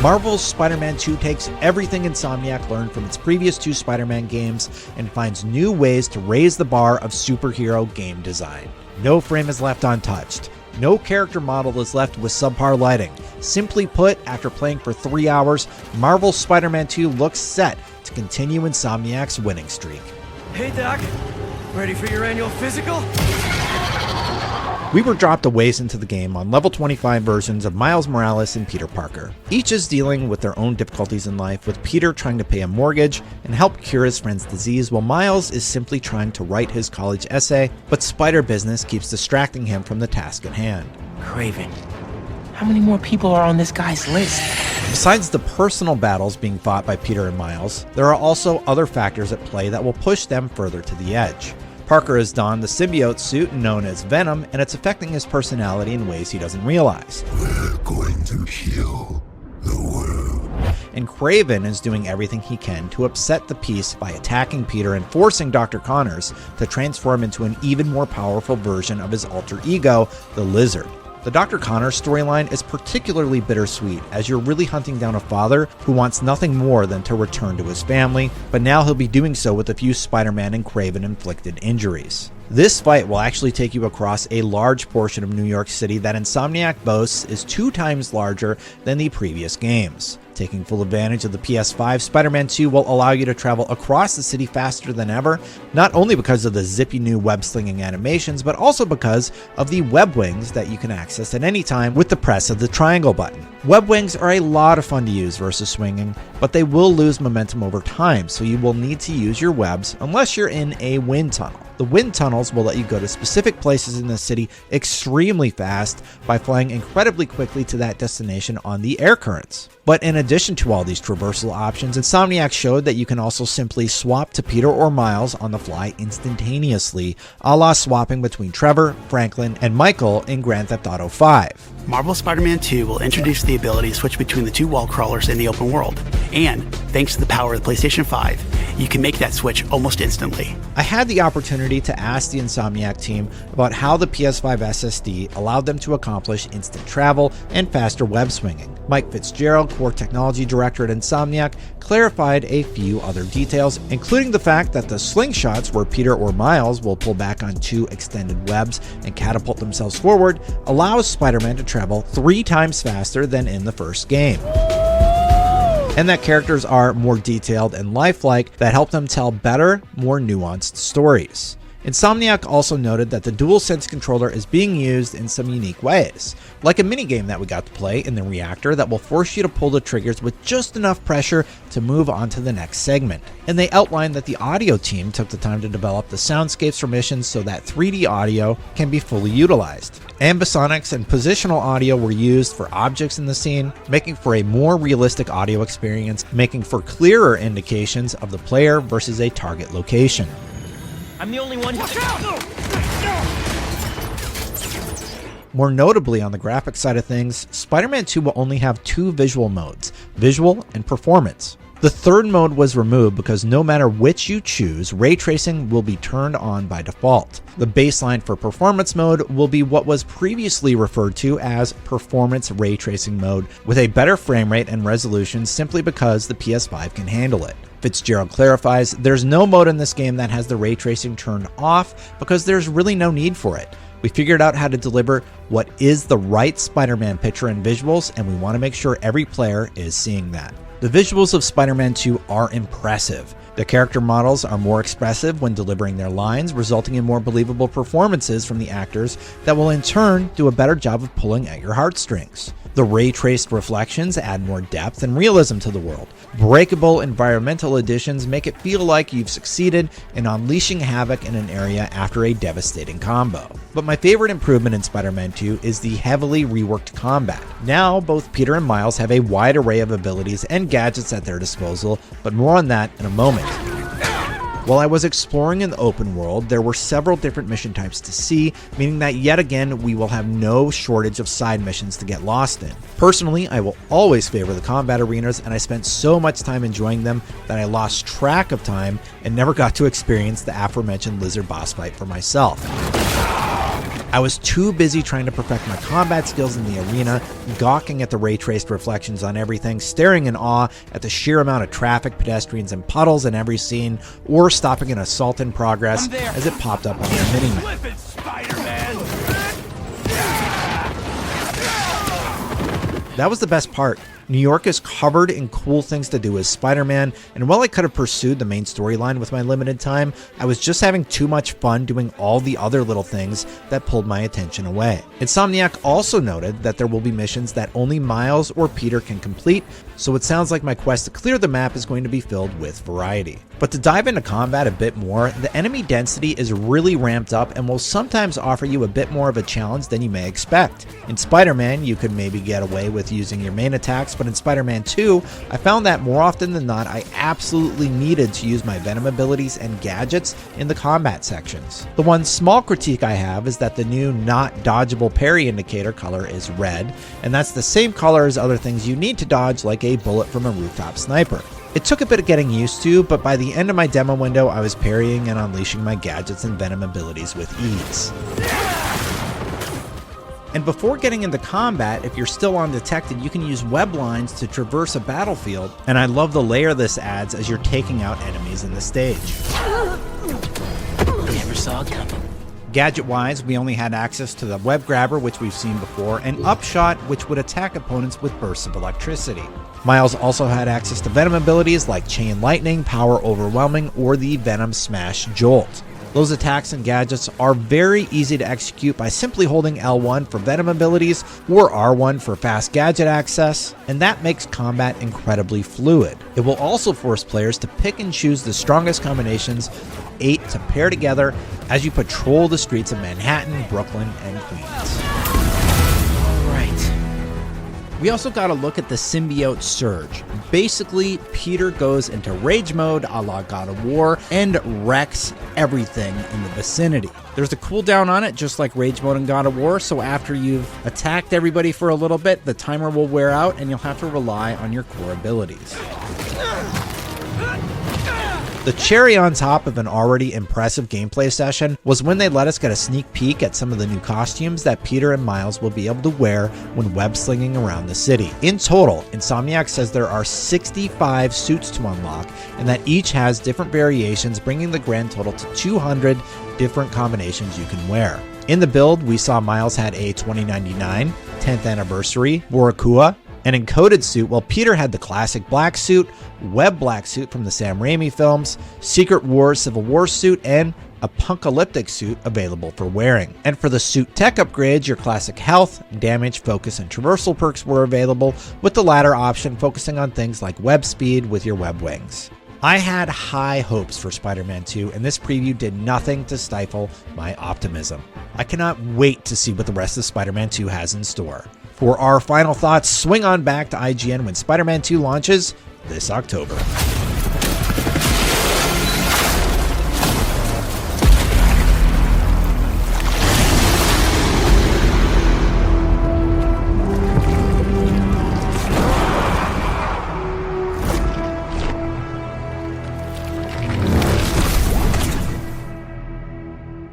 Marvel's Spider-Man 2 takes everything Insomniac learned from its previous 2 Spider-Man games and finds new ways to raise the bar of superhero game design. No frame is left untouched. No character model is left with subpar lighting. Simply put, after playing for 3 hours, Marvel's Spider-Man 2 looks set to continue Insomniac's winning streak. Hey Doc, ready for your annual physical? We were dropped a ways into the game on level 25 versions of Miles Morales and Peter Parker. Each is dealing with their own difficulties in life, with Peter trying to pay a mortgage and help cure his friend's disease, while Miles is simply trying to write his college essay, but spider business keeps distracting him from the task at hand. Craven. How many more people are on this guy's list? Besides the personal battles being fought by Peter and Miles, there are also other factors at play that will push them further to the edge. Parker has donned the symbiote suit known as Venom, and it's affecting his personality in ways he doesn't realize. We're going to heal the world. And Craven is doing everything he can to upset the peace by attacking Peter and forcing Dr. Connors to transform into an even more powerful version of his alter ego, the Lizard. The Dr. Connors storyline is particularly bittersweet, as you're really hunting down a father who wants nothing more than to return to his family, but now he'll be doing so with a few Spider-Man and Craven-inflicted injuries. This fight will actually take you across a large portion of New York City that Insomniac boasts is 2 times larger than the previous games. Taking full advantage of the PS5, Spider-Man 2 will allow you to travel across the city faster than ever, not only because of the zippy new web-slinging animations, but also because of the web wings that you can access at any time with the press of the triangle button. Web wings are a lot of fun to use versus swinging, but they will lose momentum over time, so you will need to use your webs unless you're in a wind tunnel. The wind tunnels will let you go to specific places in the city extremely fast by flying incredibly quickly to that destination on the air currents. But in addition to all these traversal options, Insomniac showed that you can also simply swap to Peter or Miles on the fly instantaneously, a la swapping between Trevor, Franklin, and Michael in Grand Theft Auto 5. Marvel Spider-Man 2 will introduce the ability to switch between the 2 wall crawlers in the open world, and thanks to the power of the PlayStation 5, you can make that switch almost instantly. I had the opportunity to ask the Insomniac team about how the PS5 SSD allowed them to accomplish instant travel and faster web swinging. Mike Fitzgerald, Core Technology Director at Insomniac, clarified a few other details, including the fact that the slingshots where Peter or Miles will pull back on 2 extended webs and catapult themselves forward allows Spider-Man to travel 3 times faster than in the first game. And that characters are more detailed and lifelike that help them tell better, more nuanced stories. Insomniac also noted that the DualSense controller is being used in some unique ways, like a minigame that we got to play in the reactor that will force you to pull the triggers with just enough pressure to move on to the next segment. And they outlined that the audio team took the time to develop the soundscapes for missions so that 3D audio can be fully utilized. Ambisonics and positional audio were used for objects in the scene, making for a more realistic audio experience, making for clearer indications of the player versus a target location. I'm the only one who... More notably on the graphics side of things, Spider-Man 2 will only have 2 visual modes, visual and performance. The third mode was removed because no matter which you choose, ray tracing will be turned on by default. The baseline for performance mode will be what was previously referred to as performance ray tracing mode, with a better frame rate and resolution simply because the PS5 can handle it. Fitzgerald clarifies, there's no mode in this game that has the ray tracing turned off because there's really no need for it. We figured out how to deliver what is the right Spider-Man picture and visuals, and we want to make sure every player is seeing that. The visuals of Spider-Man 2 are impressive. The character models are more expressive when delivering their lines, resulting in more believable performances from the actors that will in turn do a better job of pulling at your heartstrings. The ray-traced reflections add more depth and realism to the world. Breakable environmental additions make it feel like you've succeeded in unleashing havoc in an area after a devastating combo. But my favorite improvement in Spider-Man 2 is the heavily reworked combat. Now, both Peter and Miles have a wide array of abilities and gadgets at their disposal, but more on that in a moment. While I was exploring in the open world, there were several different mission types to see, meaning that yet again we will have no shortage of side missions to get lost in. Personally, I will always favor the combat arenas, and I spent so much time enjoying them that I lost track of time and never got to experience the aforementioned lizard boss fight for myself. I was too busy trying to perfect my combat skills in the arena, gawking at the ray-traced reflections on everything, staring in awe at the sheer amount of traffic, pedestrians, and puddles in every scene, or stopping an assault in progress as it popped up on their minimap. Flip it, Spider-Man! That was the best part. New York is covered in cool things to do as Spider-Man, and while I could have pursued the main storyline with my limited time, I was just having too much fun doing all the other little things that pulled my attention away. Insomniac also noted that there will be missions that only Miles or Peter can complete, so it sounds like my quest to clear the map is going to be filled with variety. But to dive into combat a bit more, the enemy density is really ramped up and will sometimes offer you a bit more of a challenge than you may expect. In Spider-Man, you could maybe get away with using your main attacks, but in Spider-Man 2, I found that more often than not, I absolutely needed to use my Venom abilities and gadgets in the combat sections. The one small critique I have is that the new not dodgeable parry indicator color is red, and that's the same color as other things you need to dodge, like a bullet from a rooftop sniper. It took a bit of getting used to, but by the end of my demo window, I was parrying and unleashing my gadgets and Venom abilities with ease. And before getting into combat, if you're still undetected, you can use web lines to traverse a battlefield, and I love the layer this adds as you're taking out enemies in the stage. Never saw it coming. Gadget-wise, we only had access to the web grabber, which we've seen before, and upshot, which would attack opponents with bursts of electricity. Miles also had access to Venom abilities like Chain Lightning, Power Overwhelming, or the Venom Smash Jolt. Those attacks and gadgets are very easy to execute by simply holding L1 for Venom abilities or R1 for fast gadget access, and that makes combat incredibly fluid. It will also force players to pick and choose the strongest combinations of 8 to pair together as you patrol the streets of Manhattan, Brooklyn, and Queens. We also got a look at the symbiote surge. Basically, Peter goes into rage mode a la God of War and wrecks everything in the vicinity. There's a cooldown on it, just like rage mode in God of War, so after you've attacked everybody for a little bit, the timer will wear out and you'll have to rely on your core abilities. The cherry on top of an already impressive gameplay session was when they let us get a sneak peek at some of the new costumes that Peter and Miles will be able to wear when web slinging around the city. In total, Insomniac says there are 65 suits to unlock, and that each has different variations, bringing the grand total to 200 different combinations you can wear. In the build, we saw Miles had a 2099, 10th anniversary, Borakua, an encoded suit, while Peter had the classic black suit, web black suit from the Sam Raimi films, Secret Wars Civil War suit, and a punkalyptic suit available for wearing. And for the suit tech upgrades, your classic health, damage, focus, and traversal perks were available, with the latter option focusing on things like web speed with your web wings. I had high hopes for Spider-Man 2, and this preview did nothing to stifle my optimism. I cannot wait to see what the rest of Spider-Man 2 has in store. For our final thoughts, swing on back to IGN when Spider-Man 2 launches this October.